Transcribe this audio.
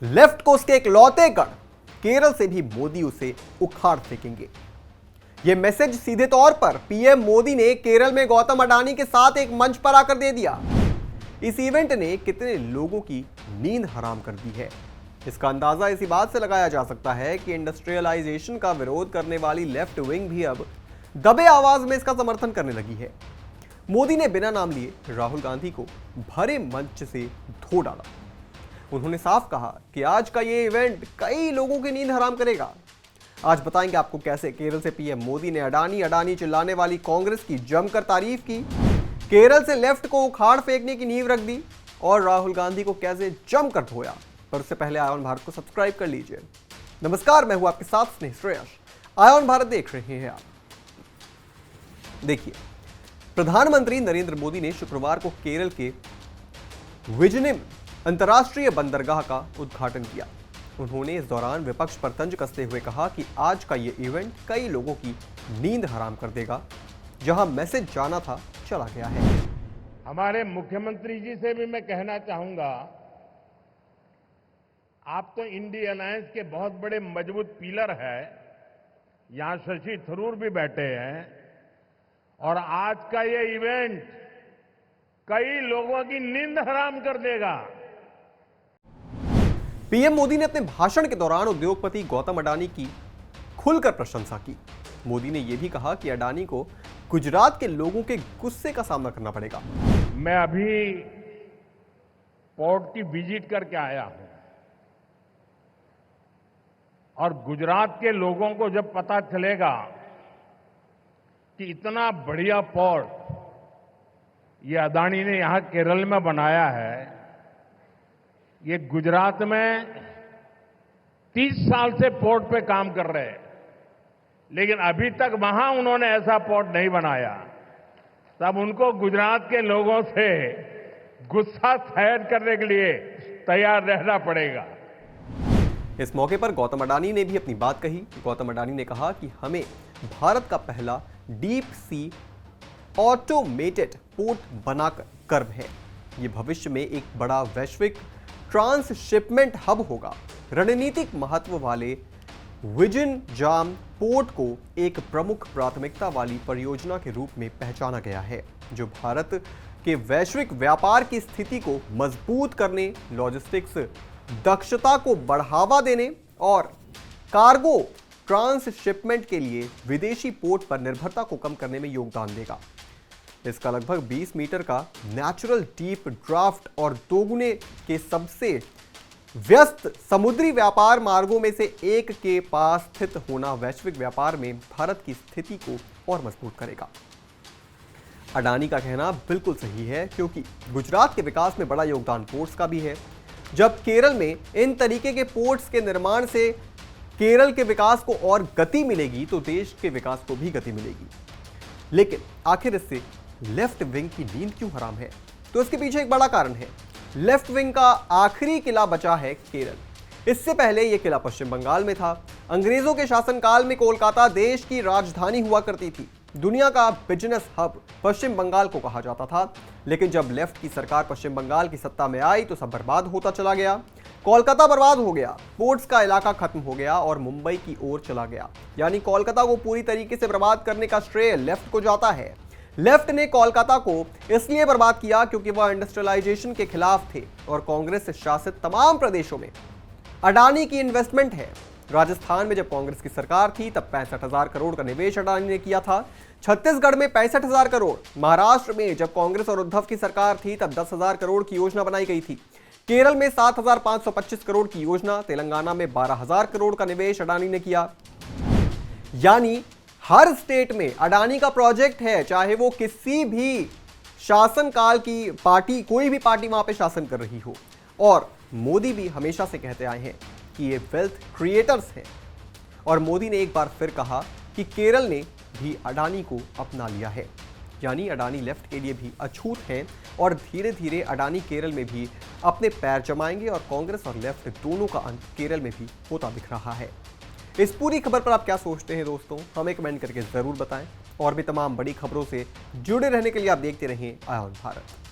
Left को उसके इकलौते गढ़ केरल से भी मोदी उसे उखाड़ फेंकेंगे। यह मैसेज सीधे तौर पर पीएम मोदी ने केरल में गौतम अडानी के साथ एक मंच पर आकर दे दिया। इस इवेंट ने कितने लोगों की नींद हराम कर दी है, इसका अंदाजा इसी बात से लगाया जा सकता है कि इंडस्ट्रियलाइजेशन का विरोध करने वाली लेफ्ट विंग भी अब दबे आवाज में इसका समर्थन करने लगी है। मोदी ने बिना नाम लिए राहुल गांधी को भरे मंच से धो डाला। उन्होंने साफ कहा कि आज का ये इवेंट कई लोगों की नींद हराम करेगा। आज बताएंगे आपको कैसे केरल से पीएम मोदी ने अडानी अडानी चिल्लाने वाली कांग्रेस की जमकर तारीफ की, केरल से लेफ्ट को उखाड़ फेंकने की नींव रख दी और राहुल गांधी को कैसे जमकर धोया। पर उससे पहले आयोन भारत को सब्सक्राइब कर लीजिए। नमस्कार, मैं हूं आपके साथ स्नेह श्रेयस। आयोन भारत देख रहे हैं आप। देखिए, प्रधानमंत्री नरेंद्र मोदी ने शुक्रवार को केरल के विजनिम अंतर्राष्ट्रीय बंदरगाह का उद्घाटन किया। उन्होंने इस दौरान विपक्ष पर तंज कसते हुए कहा कि आज का यह इवेंट कई लोगों की नींद हराम कर देगा। जहां मैसेज जाना था चला गया है। हमारे मुख्यमंत्री जी से भी मैं कहना चाहूंगा, आप तो इंडिया अलायंस के बहुत बड़े मजबूत पिलर है। यहां शशि थरूर भी बैठे हैं और आज का ये इवेंट कई लोगों की नींद हराम कर देगा। पीएम मोदी ने अपने भाषण के दौरान उद्योगपति गौतम अडानी की खुलकर प्रशंसा की। मोदी ने यह भी कहा कि अडानी को गुजरात के लोगों के गुस्से का सामना करना पड़ेगा। मैं अभी पोर्ट की विजिट करके आया हूं और गुजरात के लोगों को जब पता चलेगा कि इतना बढ़िया पोर्ट ये अडानी ने यहां केरल में बनाया है, ये गुजरात में 30 साल से पोर्ट पे काम कर रहे हैं, लेकिन अभी तक वहां उन्होंने ऐसा पोर्ट नहीं बनाया, तब उनको गुजरात के लोगों से गुस्सा शायद करने के लिए तैयार रहना पड़ेगा। इस मौके पर गौतम अडानी ने भी अपनी बात कही। गौतम अडानी ने कहा कि हमें भारत का पहला डीप सी ऑटोमेटेड पोर्ट बनाकर गर्व है। ये भविष्य में एक बड़ा वैश्विक ट्रांसशिपमेंट हब होगा। रणनीतिक महत्व वाले विजनजाम पोर्ट को एक प्रमुख प्राथमिकता वाली परियोजना के रूप में पहचाना गया है, जो भारत के वैश्विक व्यापार की स्थिति को मजबूत करने, लॉजिस्टिक्स दक्षता को बढ़ावा देने और कार्गो ट्रांसशिपमेंट के लिए विदेशी पोर्ट पर निर्भरता को कम करने में योगदान देगा। इसका लगभग 20 मीटर का नेचुरल डीप ड्राफ्ट और दोगुने के सबसे व्यस्त समुद्री व्यापार मार्गों में से एक के पास स्थित होना वैश्विक व्यापार में भारत की स्थिति को और मजबूत करेगा। अडानी का कहना बिल्कुल सही है, क्योंकि गुजरात के विकास में बड़ा योगदान पोर्ट्स का भी है। जब केरल में इन तरीके के पोर्ट्स के निर्माण से केरल के विकास को और गति मिलेगी तो देश के विकास को भी गति मिलेगी। लेकिन आखिर इससे लेफ्ट विंग की नींद क्यों हराम है? तो इसके पीछे एक बड़ा कारण है। लेफ्ट विंग का आखिरी किला बचा है केरल। इससे पहले यह किला पश्चिम बंगाल में था। अंग्रेजों के शासनकाल में कोलकाता देश की राजधानी हुआ करती थी। दुनिया का बिजनेस हब पश्चिम बंगाल को कहा जाता था। लेकिन जब लेफ्ट की सरकार पश्चिम बंगाल की सत्ता में आई तो सब बर्बाद होता चला गया। कोलकाता बर्बाद हो गया, पोर्ट्स का इलाका खत्म हो गया और मुंबई की ओर चला गया। यानी कोलकाता को पूरी तरीके से बर्बाद करने का श्रेय लेफ्ट को जाता है। लेफ्ट ने कोलकाता को इसलिए बर्बाद किया क्योंकि वह इंडस्ट्रियलाइजेशन के खिलाफ थे और कांग्रेस शासित तमाम प्रदेशों में अडानी की इन्वेस्टमेंट है। राजस्थान में जब कांग्रेस की सरकार थी तब 65,000 करोड़ का निवेश अडानी ने किया था। छत्तीसगढ़ में 65,000 करोड़। महाराष्ट्र में जब कांग्रेस और उद्धव की सरकार थी तब 10,000 करोड़ की योजना बनाई गई थी। केरल में 7,525 करोड़ की योजना, तेलंगाना में 12,000 करोड़ का निवेश अडानी ने किया। यानी हर स्टेट में अडानी का प्रोजेक्ट है, चाहे वो किसी भी शासनकाल की पार्टी, कोई भी पार्टी वहां पे शासन कर रही हो। और मोदी भी हमेशा से कहते आए हैं कि ये वेल्थ क्रिएटर्स हैं। और मोदी ने एक बार फिर कहा कि केरल ने भी अडानी को अपना लिया है। यानी अडानी लेफ्ट के लिए भी अछूत हैं और धीरे धीरे अडानी केरल में भी अपने पैर जमाएंगे और कांग्रेस और लेफ्ट दोनों का अंत केरल में भी होता दिख रहा है। इस पूरी खबर पर आप क्या सोचते हैं दोस्तों? हमें कमेंट करके जरूर बताएं और भी तमाम बड़ी खबरों से जुड़े रहने के लिए आप देखते रहें आयोन भारत।